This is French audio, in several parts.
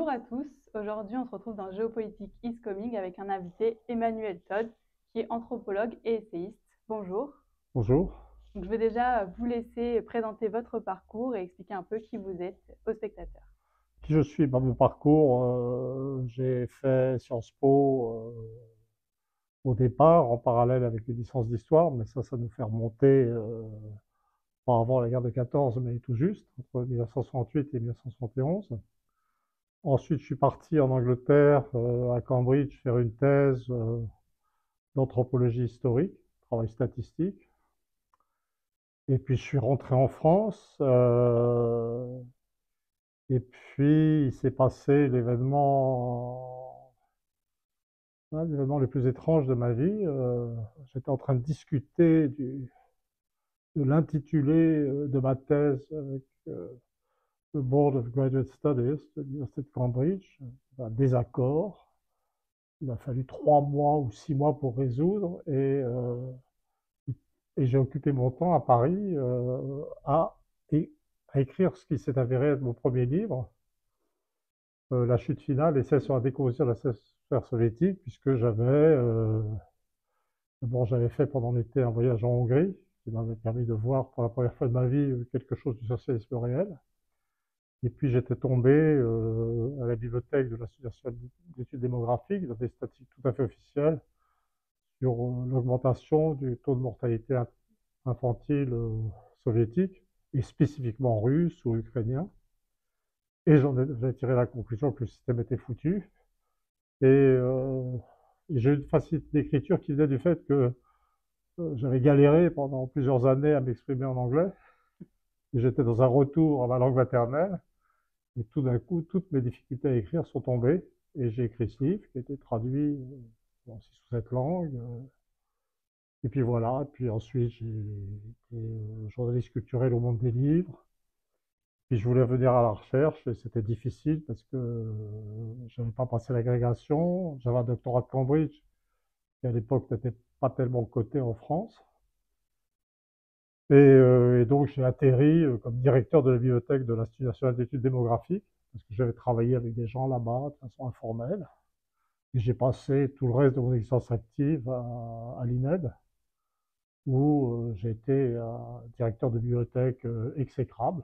Bonjour à tous. Aujourd'hui, on se retrouve dans Géopolitique is Coming avec un invité, Emmanuel Todd, qui est anthropologue et essayiste. Bonjour. Bonjour. Donc, je vais déjà vous laisser présenter votre parcours et expliquer un peu qui vous êtes aux spectateurs. Qui je suis? Mon parcours, j'ai fait Sciences Po au départ, en parallèle avec une licence d'histoire, mais ça nous fait remonter pas avant la guerre de 14, mais tout juste, entre 1968 et 1971. Ensuite, je suis parti en Angleterre, à Cambridge, faire une thèse d'anthropologie historique, travail statistique. Et puis, je suis rentré en France. Et puis, il s'est passé l'événement le plus étrange de ma vie. J'étais en train de discuter de l'intitulé de ma thèse avec le Board of Graduate Studies de l'Université de Cambridge. Un désaccord. Il a fallu 3 mois ou 6 mois pour résoudre et j'ai occupé mon temps à Paris et à écrire ce qui s'est avéré être mon premier livre, La chute finale, essai sur la décomposition de la sphère soviétique, puisque j'avais fait pendant l'été un voyage en Hongrie, qui m'avait permis de voir pour la première fois de ma vie quelque chose du socialisme réel. Et puis j'étais tombé à la bibliothèque de l'Institut national d'études démographiques, dans des statistiques tout à fait officielles, sur l'augmentation du taux de mortalité infantile soviétique, et spécifiquement russe ou ukrainien. Et j'ai tiré la conclusion que le système était foutu. Et j'ai eu une facilité d'écriture qui venait du fait que j'avais galéré pendant plusieurs années à m'exprimer en anglais. Et j'étais dans un retour à ma langue maternelle. Et tout d'un coup, toutes mes difficultés à écrire sont tombées. Et j'ai écrit ce livre qui a été traduit dans 6 ou 7 langues. Et puis voilà. Puis ensuite, j'ai été journaliste culturel au Monde des livres. Puis je voulais revenir à la recherche et c'était difficile parce que je n'avais pas passé l'agrégation. J'avais un doctorat de Cambridge qui à l'époque n'était pas tellement coté en France. Et donc j'ai atterri comme directeur de la bibliothèque de l'Institut national d'études démographiques, parce que j'avais travaillé avec des gens là-bas de façon informelle. Et j'ai passé tout le reste de mon existence active à l'INED, où j'ai été directeur de bibliothèque exécrable.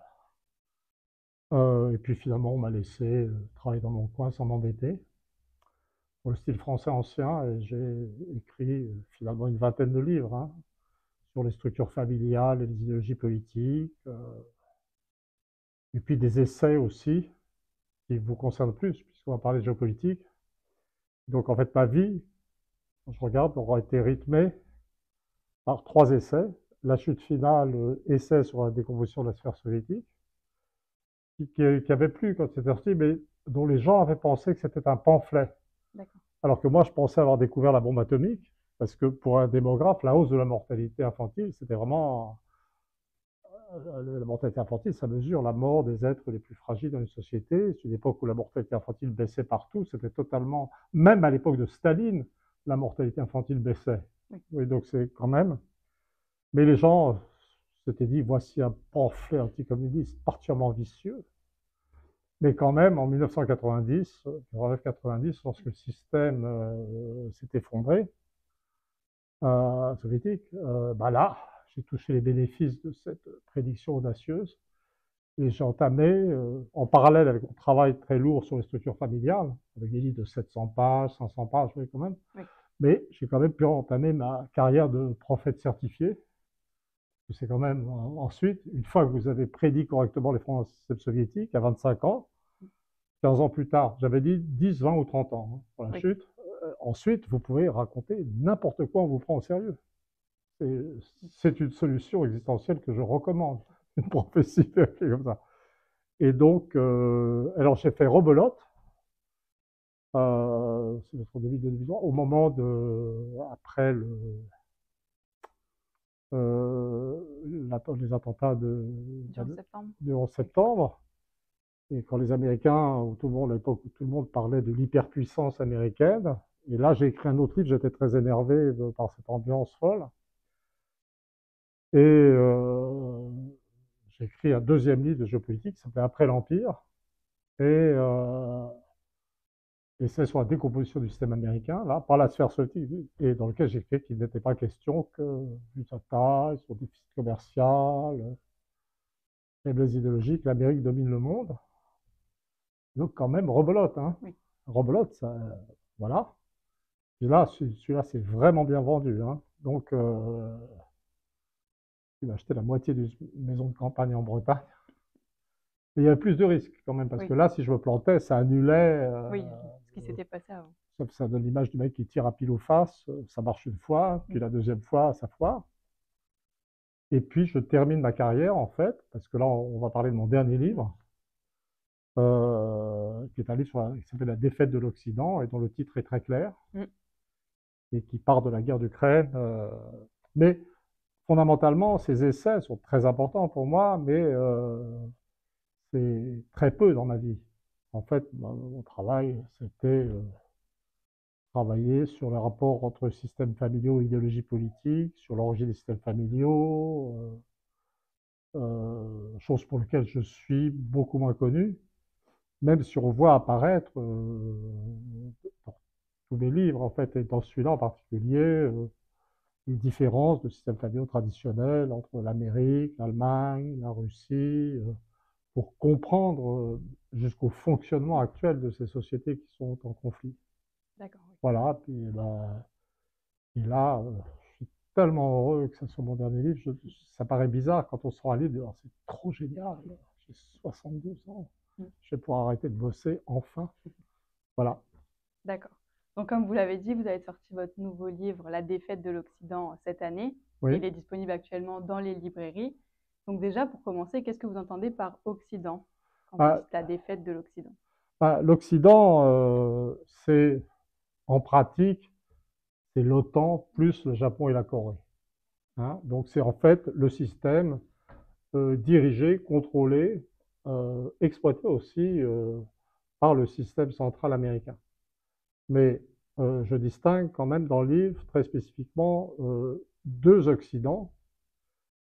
Et puis finalement, on m'a laissé travailler dans mon coin sans m'embêter, pour le style français ancien, et j'ai écrit finalement une vingtaine de livres, hein, sur les structures familiales et les idéologies politiques, et puis des essais aussi qui vous concernent plus, puisqu'on va parler de géopolitique. Donc en fait, ma vie, quand je regarde, aura été rythmée par 3 essais. La chute finale, essai sur la décomposition de la sphère soviétique, qui avait plu quand c'était sorti, mais dont les gens avaient pensé que c'était un pamphlet. D'accord. Alors que moi, je pensais avoir découvert la bombe atomique, parce que pour un démographe, la hausse de la mortalité infantile, c'était vraiment la mortalité infantile, ça mesure la mort des êtres les plus fragiles dans une société. C'est une époque où la mortalité infantile baissait partout. C'était totalement, même à l'époque de Staline, la mortalité infantile baissait. Oui. Oui, donc c'est quand même. Mais les gens s'étaient dit, voici un pamphlet anticommuniste particulièrement vicieux. Mais quand même, en 1990, 90, lorsque le système s'est effondré, soviétique, bah là, j'ai touché les bénéfices de cette prédiction audacieuse. Et j'ai entamé, en parallèle avec mon travail très lourd sur les structures familiales, avec des livres de 700 pages, 500 pages, oui, quand même, Oui. mais j'ai quand même pu entamer ma carrière de prophète certifié. C'est quand même, ensuite, une fois que vous avez prédit correctement les l'effondrement du système soviétique, à 25 ans, 15 ans plus tard, j'avais dit 10, 20 ou 30 ans hein, pour la Oui. chute. Ensuite, vous pouvez raconter n'importe quoi, on vous prend au sérieux. C'est une solution existentielle que je recommande, une prophétie comme ça. Et donc, alors j'ai fait rebelote, c'est notre début de division, au moment après les attentats Du 11 septembre. du 11 Oui. septembre, et quand les Américains, ou tout le monde, à l'époque où tout le monde parlait de l'hyperpuissance américaine, et là j'ai écrit un autre livre, j'étais très énervé par cette ambiance folle, et j'ai écrit un deuxième livre de géopolitique qui s'appelait Après l'Empire, et essai sur la décomposition du système américain, là, par la sphère soviétique, et dans lequel j'écris qu'il n'était pas question que, vu sa taille, son déficit commercial, faiblesse idéologique, l'Amérique domine le monde. Donc quand même, rebelote, hein. Oui. Rebelote, ça, voilà. Et là, celui-là, c'est vraiment bien vendu, hein. Donc, il a acheté la moitié d'une maison de campagne en Bretagne. Mais il y avait plus de risques quand même, parce Oui. que là, si je me plantais, ça annulait. Oui, ce qui s'était passé avant. Ça donne l'image du mec qui tire à pile ou face, ça marche une fois, puis la deuxième fois, ça foire. Et puis, je termine ma carrière, en fait, parce que là, on va parler de mon dernier livre, qui est un livre qui s'appelle La défaite de l'Occident, et dont le titre est très clair, et qui part de la guerre d'Ukraine. Mais fondamentalement, ces essais sont très importants pour moi, mais c'est très peu dans ma vie. En fait, mon travail, c'était travailler sur les rapports entre systèmes familiaux et idéologie politique, sur l'origine des systèmes familiaux, chose pour laquelle je suis beaucoup moins connu, même si on voit apparaître dans tous mes livres, en fait, et dans celui-là en particulier, les différences de systèmes familiaux traditionnels entre l'Amérique, l'Allemagne, la Russie, pour comprendre jusqu'au fonctionnement actuel de ces sociétés qui sont en conflit. D'accord. Oui. Voilà, puis et là, je suis tellement heureux que ce soit mon dernier livre. Ça paraît bizarre quand on sort un livre, oh, c'est trop génial, j'ai 72 ans, je vais pouvoir arrêter de bosser enfin. Voilà. D'accord. Donc, comme vous l'avez dit, vous avez sorti votre nouveau livre, La défaite de l'Occident, cette année. Oui. Il est disponible actuellement dans les librairies. Donc déjà, pour commencer, qu'est-ce que vous entendez par Occident quand vous dites la défaite de l'Occident? L'Occident, c'est en pratique, c'est l'OTAN plus le Japon et la Corée. Hein, donc c'est en fait le système dirigé, contrôlé, exploité aussi par le système central américain. Mais je distingue quand même dans le livre très spécifiquement deux Occidents.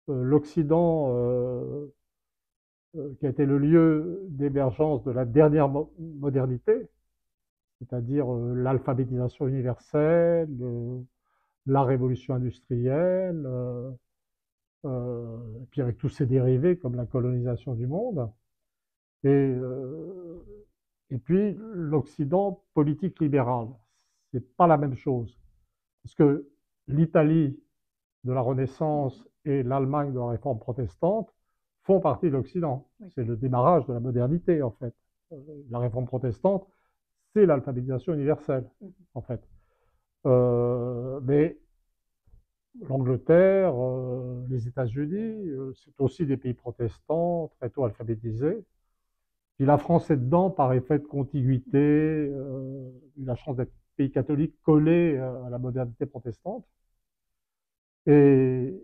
L'Occident qui a été le lieu d'émergence de la dernière modernité, c'est-à-dire l'alphabétisation universelle, la révolution industrielle, et puis avec tous ses dérivés comme la colonisation du monde, et puis l'Occident politique libéral. C'est pas la même chose, parce que l'Italie de la Renaissance et l'Allemagne de la Réforme protestante font partie de l'Occident. Oui. C'est le démarrage de la modernité, en fait. La Réforme protestante, c'est l'alphabétisation universelle, en fait. Mais l'Angleterre, les États-Unis, c'est aussi des pays protestants, très tôt alphabétisés. Puis la France est dedans par effet de contiguïté, la chance d'être pays catholique collé à la modernité protestante. Et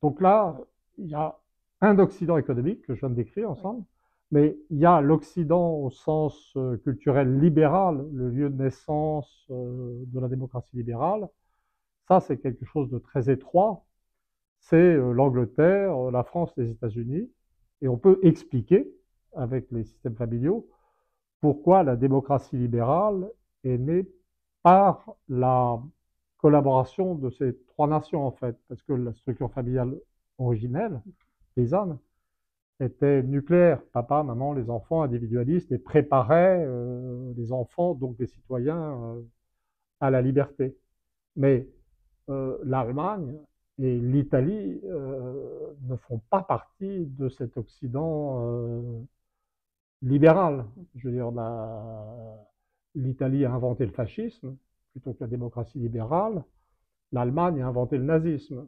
donc là, il y a un Occident économique que je viens de décrire ensemble, mais il y a l'Occident au sens culturel libéral, le lieu de naissance de la démocratie libérale. Ça, c'est quelque chose de très étroit. C'est l'Angleterre, la France, les États-Unis. Et on peut expliquer, avec les systèmes familiaux, pourquoi la démocratie libérale est née par la collaboration de ces trois nations, en fait, parce que la structure familiale originelle, paysanne, était nucléaire. Papa, maman, les enfants, individualistes, et préparait les enfants, donc des citoyens, à la liberté. Mais l'Allemagne et l'Italie ne font pas partie de cet Occident libéral. Je veux dire, l'Italie a inventé le fascisme plutôt que la démocratie libérale. L'Allemagne a inventé le nazisme.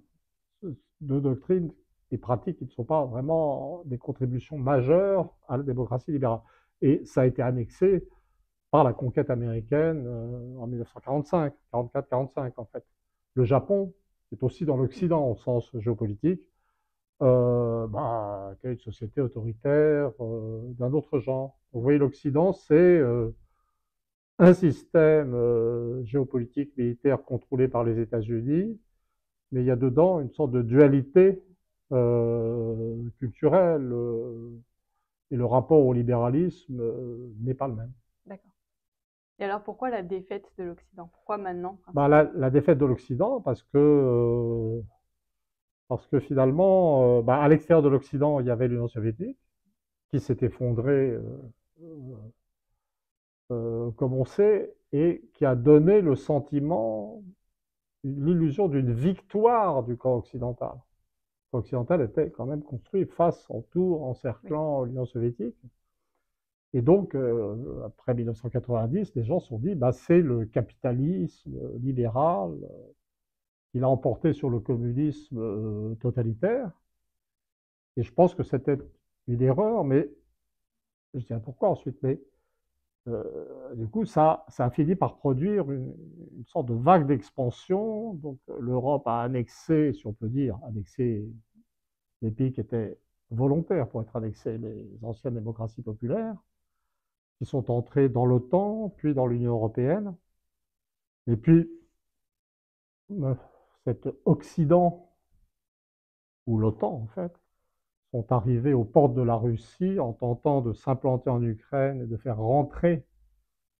Deux doctrines et pratiques qui ne sont pas vraiment des contributions majeures à la démocratie libérale. Et ça a été annexé par la conquête américaine en 1945, 44-45 en fait. Le Japon est aussi dans l'Occident au sens géopolitique, qui est une société autoritaire d'un autre genre. Vous voyez, l'Occident, c'est un système géopolitique militaire contrôlé par les États-Unis, mais il y a dedans une sorte de dualité culturelle et le rapport au libéralisme n'est pas le même. D'accord. Et alors, pourquoi la défaite de l'Occident? Pourquoi maintenant, Bah, principalement? la défaite de l'Occident, parce que finalement, à l'extérieur de l'Occident, il y avait l'Union soviétique qui s'est effondrée, comme on sait, et qui a donné le sentiment, l'illusion d'une victoire du camp occidental. Le camp occidental était quand même construit face, entour, Oui. encerclant l'Union soviétique. Et donc, après 1990, les gens se sont dit, bah, c'est le capitalisme libéral qui l'a emporté sur le communisme totalitaire. Et je pense que c'était une erreur, mais je dirais pourquoi ensuite. Mais du coup, ça a fini par produire une sorte de vague d'expansion. Donc, l'Europe a annexé, si on peut dire, annexé les pays qui étaient volontaires pour être annexés, les anciennes démocraties populaires, qui sont entrés dans l'OTAN, puis dans l'Union européenne. Et puis, cet Occident, ou l'OTAN en fait, sont arrivés aux portes de la Russie en tentant de s'implanter en Ukraine et de faire rentrer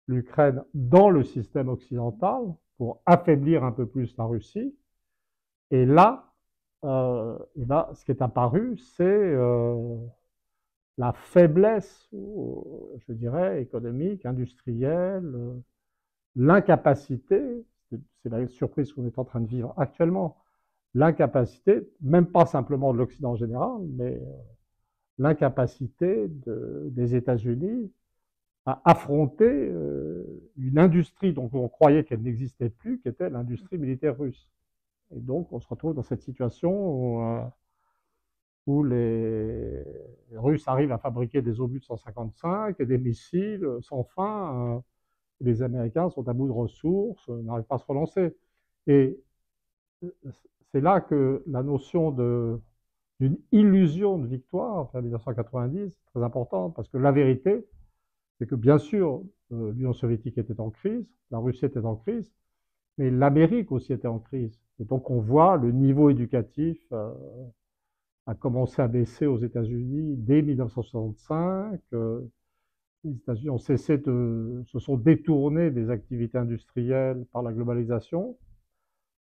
l'Ukraine dans le système occidental pour affaiblir un peu plus la Russie. Et là, ce qui est apparu, c'est la faiblesse, je dirais, économique, industrielle, l'incapacité, c'est la surprise qu'on est en train de vivre actuellement, l'incapacité, même pas simplement de l'Occident en général, mais l'incapacité des États-Unis à affronter une industrie dont on croyait qu'elle n'existait plus, qui était l'industrie militaire russe. Et donc, on se retrouve dans cette situation où les Russes arrivent à fabriquer des obus de 155 et des missiles sans fin. Les Américains sont à bout de ressources, n'arrivent pas à se relancer. Et c'est là que la notion d'une illusion de victoire, en 1990, est très importante, parce que la vérité, c'est que bien sûr, l'Union soviétique était en crise, la Russie était en crise, mais l'Amérique aussi était en crise. Et donc on voit le niveau éducatif a commencé à baisser aux États-Unis dès 1965. Les États-Unis se sont détournés des activités industrielles par la globalisation.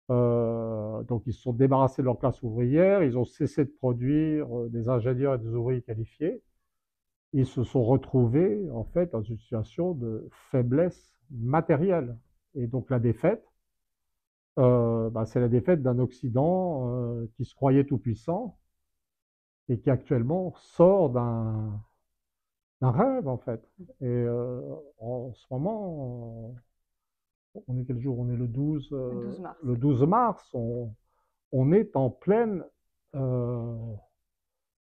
Donc ils se sont débarrassés de leur classe ouvrière, ils ont cessé de produire des ingénieurs et des ouvriers qualifiés. Ils se sont retrouvés en fait dans une situation de faiblesse matérielle. Et donc la défaite, c'est la défaite d'un Occident qui se croyait tout puissant et qui actuellement sort d'un rêve en fait. Et en ce moment, on est quel jour? On est Le 12 mars, le oui. 12 mars. On est en pleine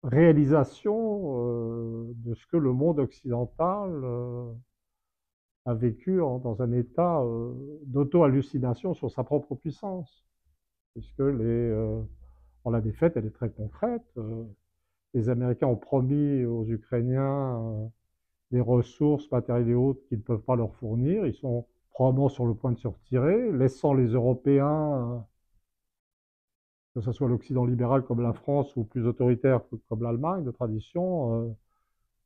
réalisation de ce que le monde occidental a vécu dans un état d'auto-hallucination sur sa propre puissance. Puisque la défaite, elle est très concrète. Les Américains ont promis aux Ukrainiens des ressources matérielles et autres qu'ils ne peuvent pas leur fournir. Ils sont probablement sur le point de se retirer, laissant les Européens, que ce soit l'Occident libéral comme la France ou plus autoritaire comme l'Allemagne de tradition,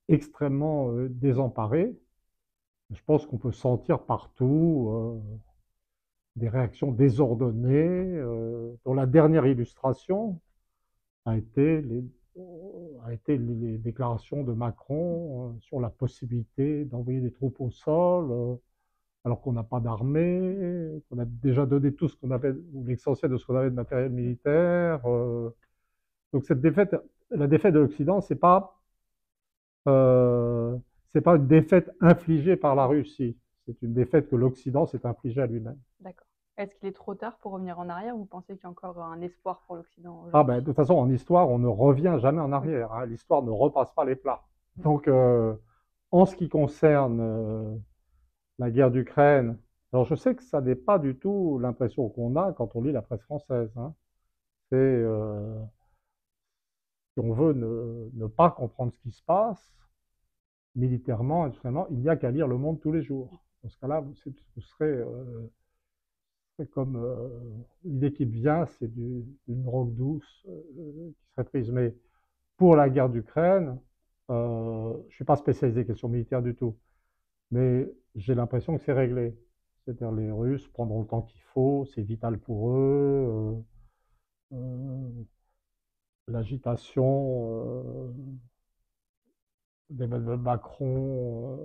extrêmement désemparés. Je pense qu'on peut sentir partout des réactions désordonnées, dont la dernière illustration a été les déclarations de Macron sur la possibilité d'envoyer des troupes au sol, alors qu'on n'a pas d'armée, qu'on a déjà donné tout ce qu'on avait, ou l'essentiel de ce qu'on avait de matériel militaire. Donc la défaite de l'Occident, c'est pas une défaite infligée par la Russie, c'est une défaite que l'Occident s'est infligée à lui-même. D'accord. Est-ce qu'il est trop tard pour revenir en arrière ou vous pensez qu'il y a encore un espoir pour l'Occident Ah ben, de aujourd'hui? toute façon, en histoire, on ne revient jamais en Oui. arrière, hein. L'histoire ne repasse pas les plats. Donc, en ce qui concerne la guerre d'Ukraine, alors je sais que ça n'est pas du tout l'impression qu'on a quand on lit la presse française, hein. C'est, si on veut ne pas comprendre ce qui se passe, militairement, industriellement, il n'y a qu'à lire Le Monde tous les jours. Dans ce cas-là, ce serait comme l'idée qui vient, c'est d'une drogue douce qui serait prise. Mais pour la guerre d'Ukraine, je ne suis pas spécialisé question militaire du tout, mais j'ai l'impression que c'est réglé. C'est-à-dire les Russes prendront le temps qu'il faut, c'est vital pour eux. L'agitation d'Emmanuel Macron,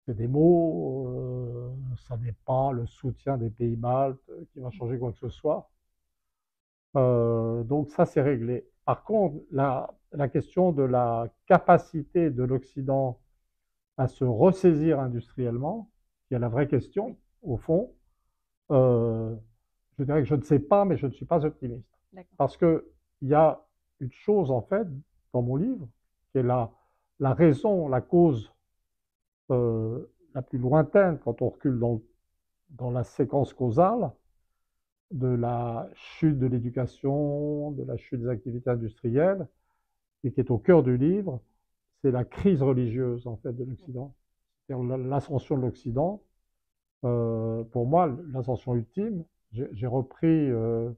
c'est des mots, ça n'est pas le soutien des pays baltes qui va changer quoi que ce soit. Donc ça, c'est réglé. Par contre, la question de la capacité de l'Occident à se ressaisir industriellement, qui est la vraie question, au fond, euh, je dirais que je ne sais pas, mais je ne suis pas optimiste. Parce qu'il y a une chose, en fait, dans mon livre, qui est la raison, la cause la plus lointaine, quand on recule dans la séquence causale, de la chute de l'éducation, de la chute des activités industrielles, et qui est au cœur du livre, c'est la crise religieuse, en fait, de l'Occident. C'est-à-dire l'ascension de l'Occident. Pour moi, l'ascension ultime, j'ai repris le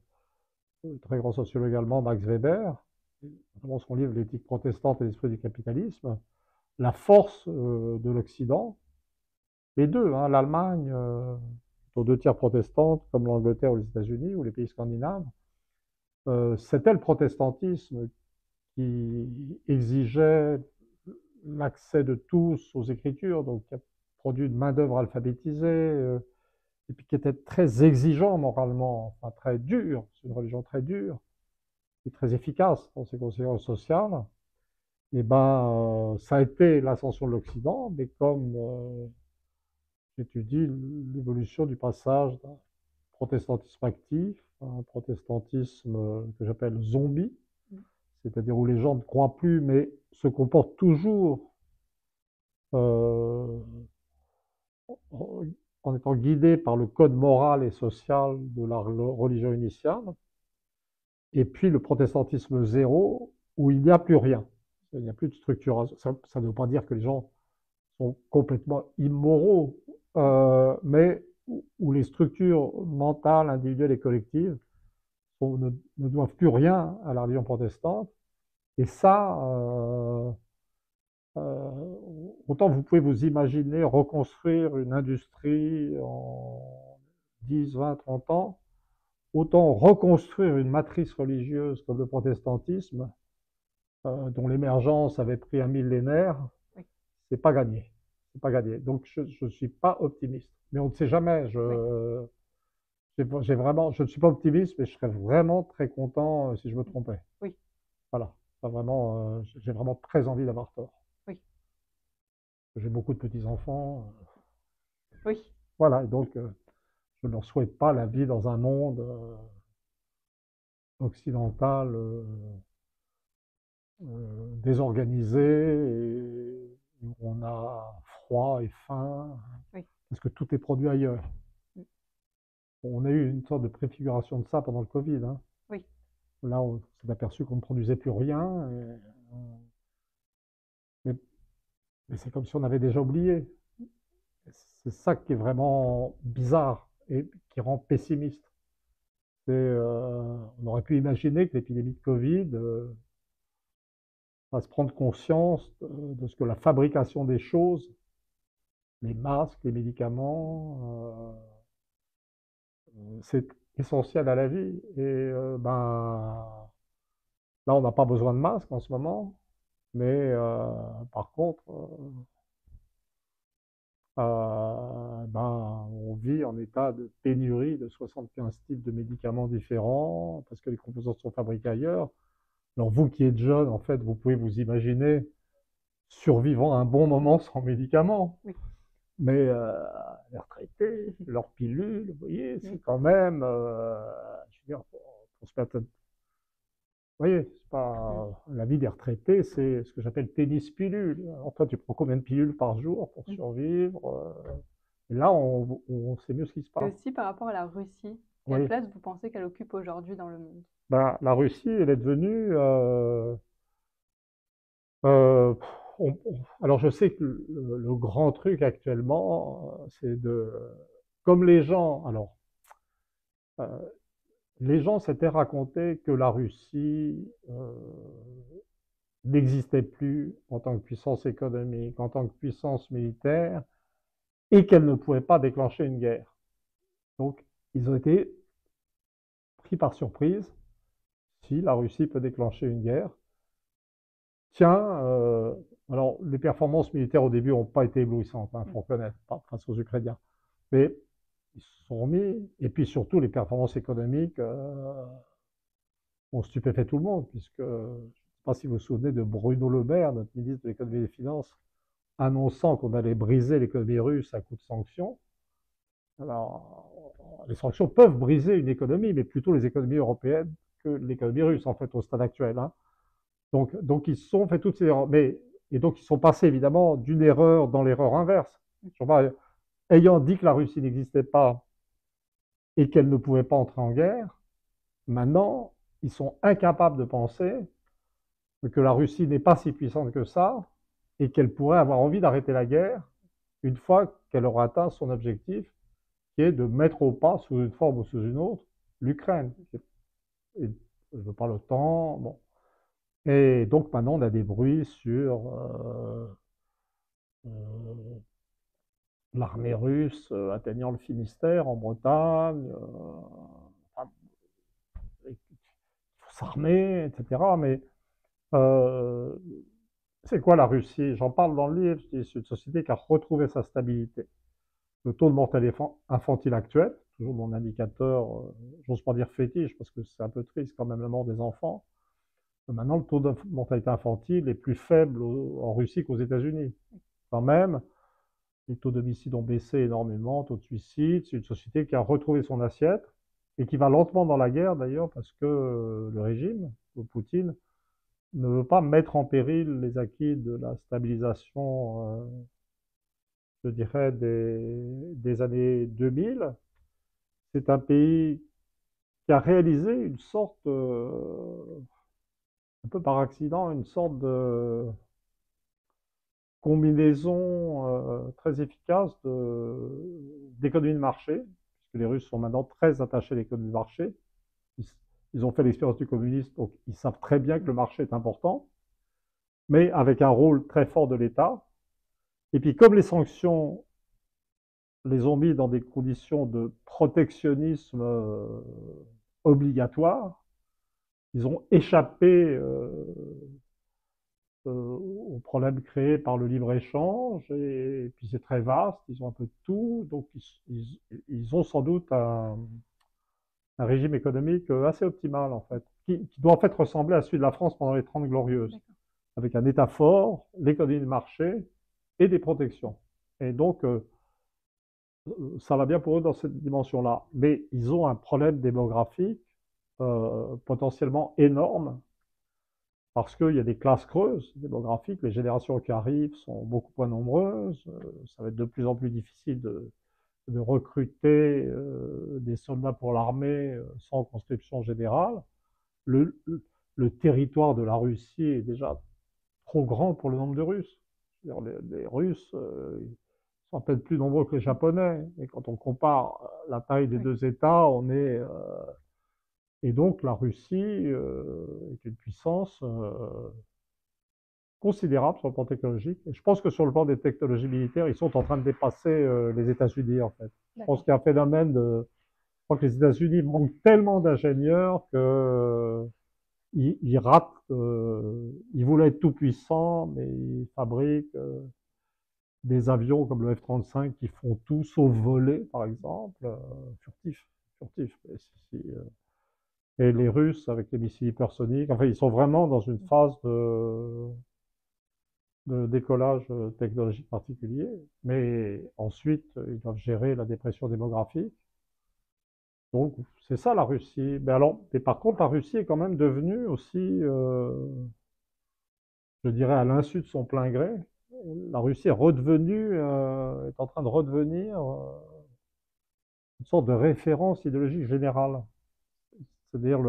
très grand sociologue allemand Max Weber, dans son livre L'éthique protestante et l'esprit du capitalisme, la force de l'Occident, les deux, hein, l'Allemagne, aux 2 tiers protestante, comme l'Angleterre ou les États-Unis ou les pays scandinaves, c'était le protestantisme qui exigeait l'accès de tous aux Écritures, donc qui a produit une main-d'œuvre alphabétisée, et puis qui était très exigeant moralement, enfin très dur, c'est une religion très dure et très efficace dans ses conséquences sociales. Et ben, ça a été l'ascension de l'Occident, mais comme j'étudie l'évolution du passage d'un protestantisme actif à un protestantisme que j'appelle zombie, c'est-à-dire où les gens ne croient plus, mais se comportent toujours en étant guidés par le code moral et social de la religion initiale, et puis le protestantisme zéro, où il n'y a plus rien. Il n'y a plus de structuration. Ça ne veut pas dire que les gens sont complètement immoraux, mais où les structures mentales, individuelles et collectives ne doivent plus rien à la religion protestante. Et ça, autant vous pouvez vous imaginer reconstruire une industrie en 10, 20, 30 ans, autant reconstruire une matrice religieuse comme le protestantisme, dont l'émergence avait pris un millénaire, c'est pas gagné. C'est pas gagné. Donc je ne suis pas optimiste. Mais on ne sait jamais. Je ne suis pas optimiste, mais je serais vraiment très content si je me trompais. Oui. Voilà. Vraiment, j'ai vraiment très envie d'avoir tort. Oui. J'ai beaucoup de petits-enfants. Oui. Voilà. Et donc, je ne leur souhaite pas la vie dans un monde occidental désorganisé et où on a froid et faim, parce que tout est produit ailleurs. On a eu une sorte de préfiguration de ça pendant le Covid. Hein. Oui. Là, on s'est aperçu qu'on ne produisait plus rien. Mais c'est comme si on avait déjà oublié. C'est ça qui est vraiment bizarre et qui rend pessimiste. On aurait pu imaginer que l'épidémie de Covid fasse prendre conscience de ce que la fabrication des choses, les masques, les médicaments, c'est essentiel à la vie. Et ben, là, on n'a pas besoin de masques en ce moment, mais par contre, ben, on vit en état de pénurie de 75 types de médicaments différents parce que les composants sont fabriqués ailleurs. Alors vous qui êtes jeune, en fait, vous pouvez vous imaginer survivant un bon moment sans médicaments. Oui. Mais les retraités, leurs pilules, vous voyez, c'est quand même, je veux dire, pour se mettre, vous voyez, c'est pas la vie des retraités, c'est ce que j'appelle tennis pilule. Alors toi, tu prends combien de pilules par jour pour survivre? Et là, on sait mieux ce qui se Et passe. aussi par rapport à la Russie, quelle place vous pensez qu'elle occupe aujourd'hui dans le monde? Ben, la Russie, elle est devenue alors je sais que le grand truc actuellement, c'est comme les gens, alors les gens s'étaient raconté que la Russie n'existait plus en tant que puissance économique, en tant que puissance militaire, et qu'elle ne pouvait pas déclencher une guerre. Donc, ils ont été pris par surprise. Si la Russie peut déclencher une guerre, tiens, alors les performances militaires au début n'ont pas été éblouissantes, il faut reconnaître, face aux Ukrainiens. Mais ils se sont remis, et puis surtout les performances économiques ont stupéfait tout le monde, puisque je ne sais pas si vous vous souvenez de Bruno Le Maire, notre ministre de l'économie et des finances, annonçant qu'on allait briser l'économie russe à coup de sanctions. Alors, les sanctions peuvent briser une économie, mais plutôt les économies européennes que l'économie russe, en fait, au stade actuel. Donc ils se sont fait toutes ces erreurs. Et donc, ils sont passés, évidemment, d'une erreur dans l'erreur inverse. Ayant dit que la Russie n'existait pas et qu'elle ne pouvait pas entrer en guerre, maintenant, ils sont incapables de penser que la Russie n'est pas si puissante que ça et qu'elle pourrait avoir envie d'arrêter la guerre une fois qu'elle aura atteint son objectif, qui est de mettre au pas, sous une forme ou sous une autre, l'Ukraine. Je ne veux pas l'OTAN. Bon. Et donc maintenant, on a des bruits sur l'armée russe atteignant le Finistère en Bretagne. Enfin, il faut s'armer, etc. Mais c'est quoi la Russie? J'en parle dans le livre. C'est une société qui a retrouvé sa stabilité. Le taux de mortalité infantile actuel, toujours mon indicateur, j'ose pas dire fétiche parce que c'est un peu triste quand même la mort des enfants. Maintenant, le taux de mortalité infantile est plus faible en Russie qu'aux États-Unis. Quand même, les taux d'homicide ont baissé énormément, taux de suicide. C'est une société qui a retrouvé son assiette et qui va lentement dans la guerre d'ailleurs parce que le régime, Poutine, ne veut pas mettre en péril les acquis de la stabilisation, je dirais, des années 2000. C'est un pays qui a réalisé une sorte, un peu par accident, une sorte de combinaison très efficace d'économie de marché, puisque les Russes sont maintenant très attachés à l'économie de marché. Ils ont fait l'expérience du communisme, donc ils savent très bien que le marché est important, mais avec un rôle très fort de l'État. Et puis comme les sanctions les ont mis dans des conditions de protectionnisme obligatoire, ils ont échappé aux problèmes créés par le libre-échange, et puis c'est très vaste, ils ont un peu de tout, donc ils ont sans doute un régime économique assez optimal en fait, qui doit en fait ressembler à celui de la France pendant les 30 Glorieuses, avec un État fort, l'économie de marché et des protections. Et donc, ça va bien pour eux dans cette dimension-là. Mais ils ont un problème démographique potentiellement énorme, parce qu'il y a des classes creuses démographiques, les générations qui arrivent sont beaucoup moins nombreuses, ça va être de plus en plus difficile de recruter des soldats pour l'armée sans conscription générale. Le, le territoire de la Russie est déjà trop grand pour le nombre de Russes. Les Russes sont à peine plus nombreux que les Japonais. Et quand on compare la taille des deux États, on est... et donc la Russie est une puissance considérable sur le plan technologique. Et je pense que sur le plan des technologies militaires, ils sont en train de dépasser les États-Unis, en fait. Je pense qu'il y a un phénomène de... Je crois que les États-Unis manquent tellement d'ingénieurs que ils ratent. Ils voulaient être tout puissants, mais ils fabriquent des avions comme le F-35 qui font tout sauf voler, par exemple, furtif. Et les Russes, avec les missiles hypersoniques, enfin, ils sont vraiment dans une phase de décollage technologique particulier, mais ensuite, ils doivent gérer la dépression démographique. Donc, c'est ça la Russie. Mais par contre, la Russie est quand même devenue aussi, je dirais, à l'insu de son plein gré, la Russie est redevenue, est en train de redevenir une sorte de référence idéologique générale. C'est-à-dire,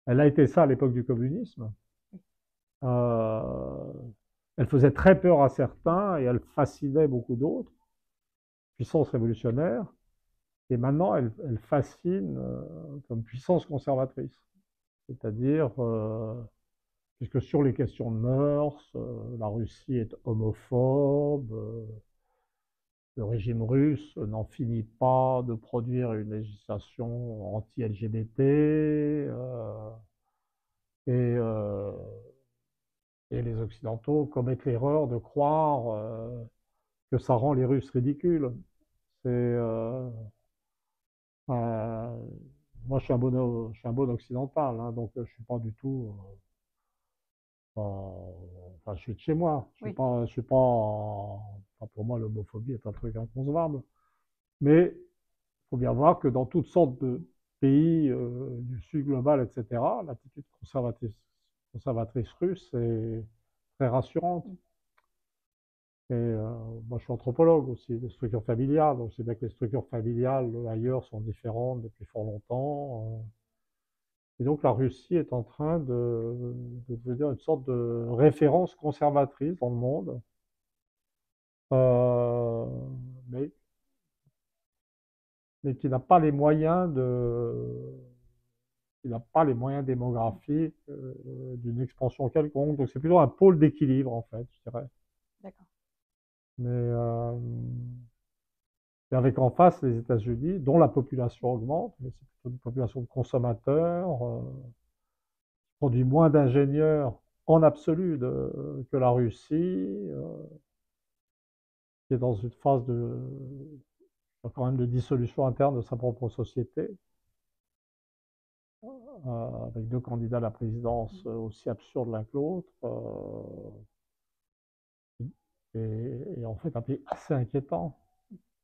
elle a été ça à l'époque du communisme. Elle faisait très peur à certains et elle fascinait beaucoup d'autres, puissance révolutionnaire. Et maintenant, elle fascine comme puissance conservatrice. C'est-à-dire, puisque sur les questions de mœurs, la Russie est homophobe, le régime russe n'en finit pas de produire une législation anti-LGBT, et, euh, et les Occidentaux commettent l'erreur de croire que ça rend les Russes ridicules. C'est, euh, moi, je suis un bon occidental, hein, donc je suis pas du tout. Enfin, je suis de chez moi. Je suis pas. Enfin, pour moi, l'homophobie est un truc inconcevable. Mais il faut bien voir que dans toutes sortes de pays du Sud global, etc., l'attitude conservatrice russe est très rassurante. Et moi, je suis anthropologue aussi, des structures familiales. Donc, c'est bien que les structures familiales ailleurs sont différentes depuis fort longtemps. Et donc, la Russie est en train de devenir une sorte de référence conservatrice dans le monde. Euh, mais, mais qui n'a pas les moyens qui n'a pas les moyens démographiques d'une expansion quelconque. Donc, c'est plutôt un pôle d'équilibre, en fait, je dirais. D'accord. Mais et avec en face les États-Unis, dont la population augmente, mais c'est plutôt une population de consommateurs, produit moins d'ingénieurs en absolu que la Russie, qui est dans une phase quand même de dissolution interne de sa propre société, avec deux candidats à la présidence aussi absurdes l'un que l'autre, et en fait un pays assez inquiétant.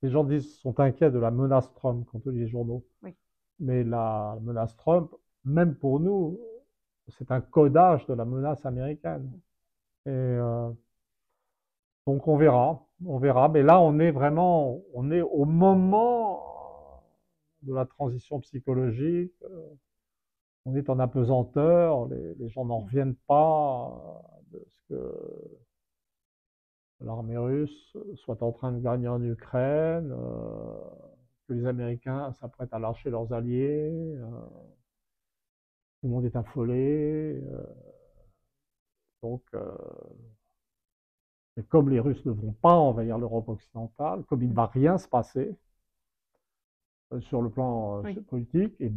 Les gens sont inquiets de la menace Trump, quand on lit les journaux. Oui. Mais la menace Trump, même pour nous, c'est un codage de la menace américaine. Et donc on verra. Mais là, on est au moment de la transition psychologique. On est en apesanteur. Les gens n'en reviennent pas de ce que l'armée russe soit en train de gagner en Ukraine, que les Américains s'apprêtent à lâcher leurs alliés. Tout le monde est affolé. Donc, et comme les Russes ne vont pas envahir l'Europe occidentale, comme il ne va rien se passer sur le plan politique, et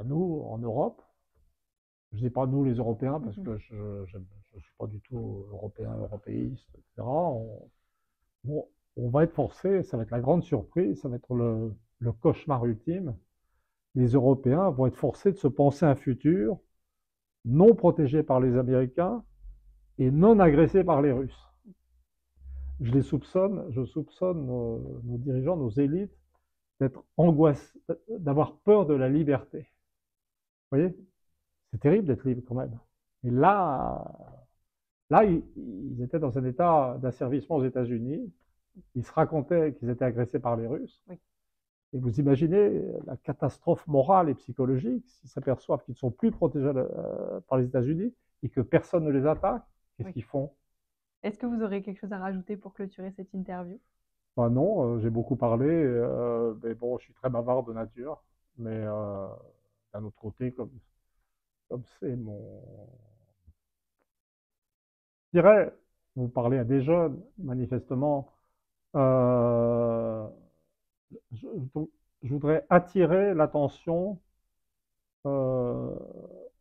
nous, en Europe, je ne dis pas nous les Européens, parce que je ne suis pas du tout européen, européiste, etc. On va être forcé, ça va être la grande surprise, ça va être le cauchemar ultime. Les Européens vont être forcés de se penser un futur non protégé par les Américains et non agressé par les Russes. Je soupçonne nos dirigeants, nos élites, d'être angoissés, d'avoir peur de la liberté. Vous voyez? C'est terrible d'être libre quand même. Et là, ils étaient dans un état d'asservissement aux États-Unis. Ils se racontaient qu'ils étaient agressés par les Russes. Oui. Et vous imaginez la catastrophe morale et psychologique s'ils s'aperçoivent qu'ils ne sont plus protégés par les États-Unis et que personne ne les attaque. Qu'est-ce qu'ils font? Est-ce que vous aurez quelque chose à rajouter pour clôturer cette interview? Ben non, j'ai beaucoup parlé, mais bon, je suis très bavard de nature. Mais d'un autre côté, comme c'est je dirais, vous parlez à des jeunes, manifestement, donc, je voudrais attirer l'attention euh,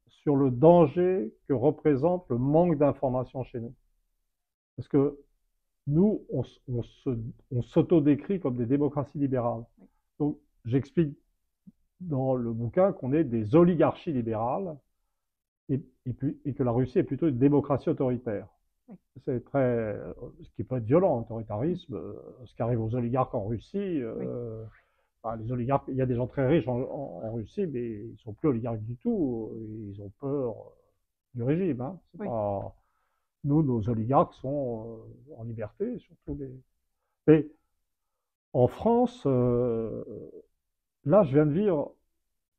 sur le danger que représente le manque d'information chez nous. Parce que nous, on s'autodécrit comme des démocraties libérales. Donc, j'explique dans le bouquin qu'on est des oligarchies libérales et que la Russie est plutôt une démocratie autoritaire. C'est très, ce qui peut être violent, autoritarisme, ce qui arrive aux oligarques en Russie. Les oligarques, il y a des gens très riches en Russie, mais ils sont plus oligarques du tout. Ils ont peur du régime. Hein. Pas... Nous, nos oligarques sont en liberté, surtout les. Mais en France, là, je viens de vivre,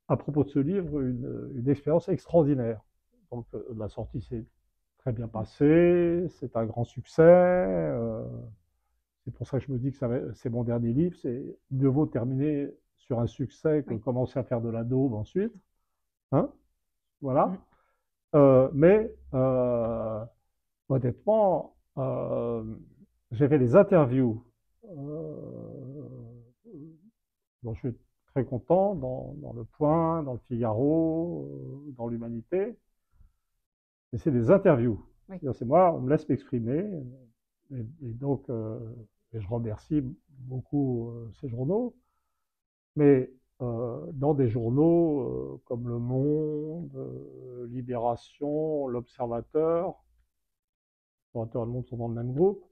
à propos de ce livre, une expérience extraordinaire. Donc, la sortie s'est très bien passée, c'est un grand succès. C'est pour ça que je me dis que c'est mon dernier livre. C'est mieux vaut terminer sur un succès que commencer à faire de la daube ensuite. Hein? Voilà. Mais honnêtement, j'ai fait des interviews dont je suis très content dans Le Point, dans Le Figaro, dans l'Humanité. Et c'est des interviews. Oui. C'est moi, on me laisse m'exprimer. Et donc, et je remercie beaucoup ces journaux. Mais dans des journaux comme Le Monde, Libération, L'Observateur, L'Observateur et Le Monde sont dans le même groupe.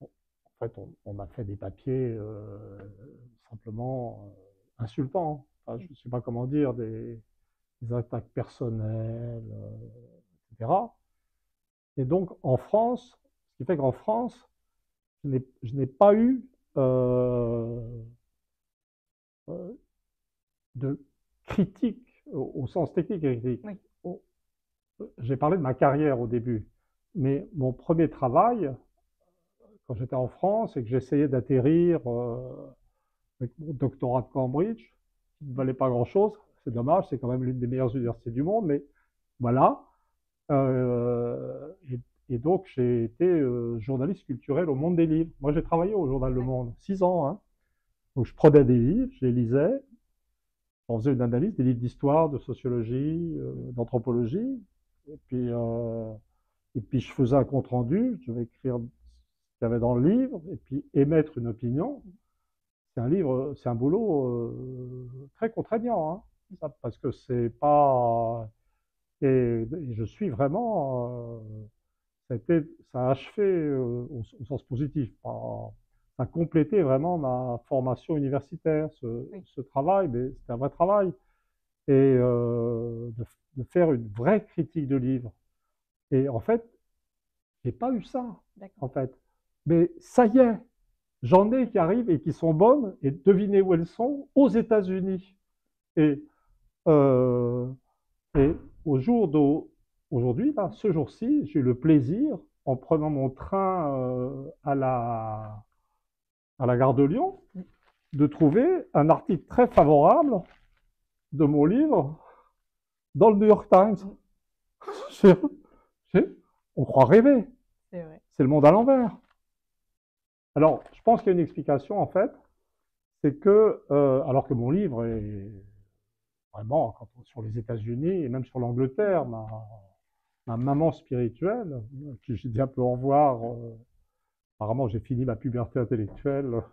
En fait, on m'a fait des papiers simplement insultants. Enfin, je ne sais pas comment dire, des attaques personnelles, etc. Et donc, en France, ce qui fait qu'en France, je n'ai pas eu de critique au sens technique et critique. Oui. J'ai parlé de ma carrière au début, mais mon premier travail, quand j'étais en France et que j'essayais d'atterrir avec mon doctorat de Cambridge, qui ne valait pas grand-chose, c'est dommage, c'est quand même l'une des meilleures universités du monde, mais voilà. Et donc, j'ai été journaliste culturel au Monde des Livres. Moi, j'ai travaillé au journal Le Monde, 6 ans. Hein. Donc, je prenais des livres, je les lisais, on faisait une analyse des livres d'histoire, de sociologie, d'anthropologie, et puis je faisais un compte rendu, je vais écrire ce qu'il y avait dans le livre, et puis émettre une opinion. C'est un livre, c'est un boulot très contraignant, hein, parce que c'est pas. Et je suis vraiment. Ça a achevé au sens positif. Ça a complété vraiment ma formation universitaire, ce travail, mais c'était un vrai travail. Et de faire une vraie critique de livre. Et en fait, j'ai pas eu ça, en fait. Mais ça y est, j'en ai qui arrivent et qui sont bonnes, et devinez où elles sont, aux États-Unis. Et, euh, et aujourd'hui, ce jour-ci, j'ai eu le plaisir, en prenant mon train à la gare de Lyon, de trouver un article très favorable de mon livre dans le New York Times. On croit rêver. C'est le monde à l'envers. Alors, je pense qu'il y a une explication, en fait, c'est que, alors que mon livre est vraiment sur les États-Unis et même sur l'Angleterre, ma maman spirituelle, qui j'ai dit un peu au revoir, apparemment j'ai fini ma puberté intellectuelle,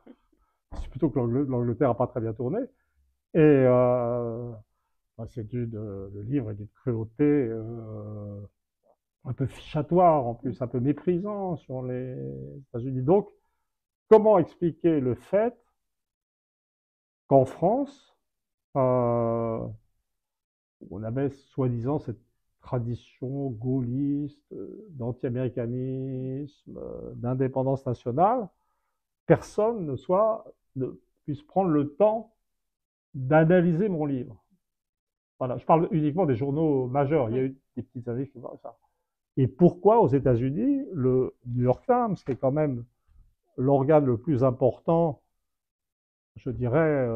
c'est plutôt que l'Angleterre n'a pas très bien tourné, et le livre est d'une cruauté un peu fichatoire, en plus, un peu méprisant sur les États-Unis. Donc, comment expliquer le fait qu'en France, on avait soi-disant cette tradition gaulliste, d'anti-américanisme, d'indépendance nationale, personne ne puisse prendre le temps d'analyser mon livre. Voilà, je parle uniquement des journaux majeurs. Il y a eu des petites années qui font ça. Et pourquoi aux États-Unis, le New York Times, qui est quand même l'organe le plus important, je dirais,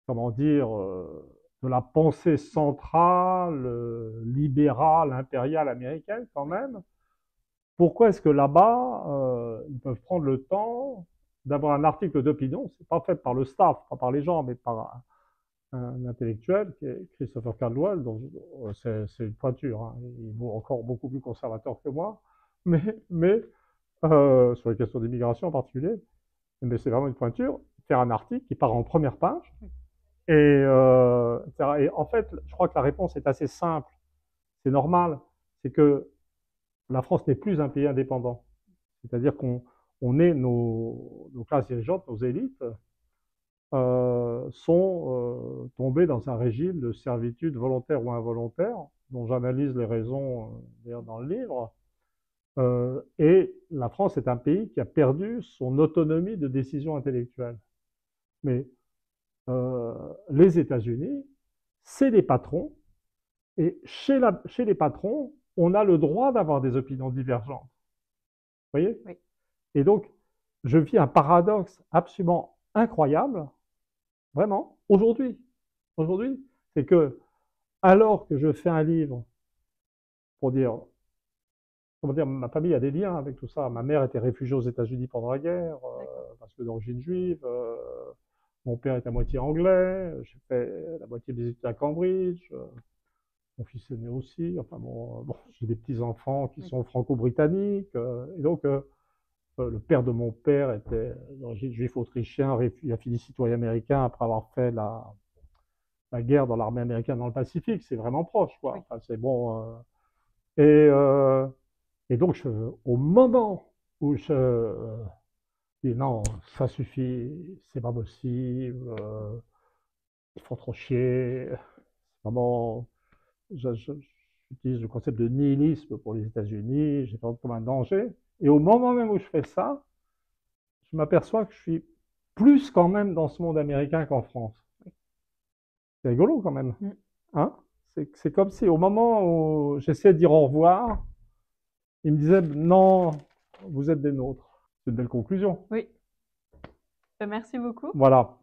comment dire, de la pensée centrale, libérale, impériale américaine quand même, pourquoi est-ce que là-bas, ils peuvent prendre le temps d'avoir un article d'opinion, c'est pas fait par le staff, pas par les gens, mais par un intellectuel qui est Christopher Caldwell, dont c'est une pointure, hein, il est encore beaucoup plus conservateur que moi, mais sur les questions d'immigration en particulier, mais c'est vraiment une pointure, faire un article qui part en première page, et en fait, je crois que la réponse est assez simple, c'est normal, c'est que la France n'est plus un pays indépendant, c'est-à-dire qu'on est nos classes dirigeantes, nos élites, sont tombés dans un régime de servitude volontaire ou involontaire, dont j'analyse les raisons d'ailleurs dans le livre. Et la France est un pays qui a perdu son autonomie de décision intellectuelle. Mais les États-Unis, c'est les patrons, et chez les patrons, on a le droit d'avoir des opinions divergentes. Vous voyez? Oui. Et donc, je vis un paradoxe absolument incroyable, vraiment, aujourd'hui, c'est que, alors que je fais un livre pour dire comment dire, ma famille a des liens avec tout ça. Ma mère était réfugiée aux États-Unis pendant la guerre, parce que d'origine juive. Mon père est à moitié anglais. J'ai fait la moitié des études à Cambridge. Mon fils est né aussi. Enfin bon, j'ai des petits-enfants qui sont franco-britanniques. Et donc, le père de mon père était d'origine juif autrichien. Il a fini citoyen américain après avoir fait la guerre dans l'armée américaine dans le Pacifique. C'est vraiment proche, quoi. Oui. Enfin, c'est bon. Et donc, au moment où je dis non, ça suffit, c'est pas possible, ils font trop chier. Vraiment, j'utilise le concept de nihilisme pour les États-Unis, j'ai peur comme un danger. Et au moment même où je fais ça, je m'aperçois que je suis plus quand même dans ce monde américain qu'en France. C'est rigolo quand même. Hein? C'est comme si au moment où j'essayais de dire au revoir, il me disait non, vous êtes des nôtres. C'est une belle conclusion. Oui. Merci beaucoup. Voilà.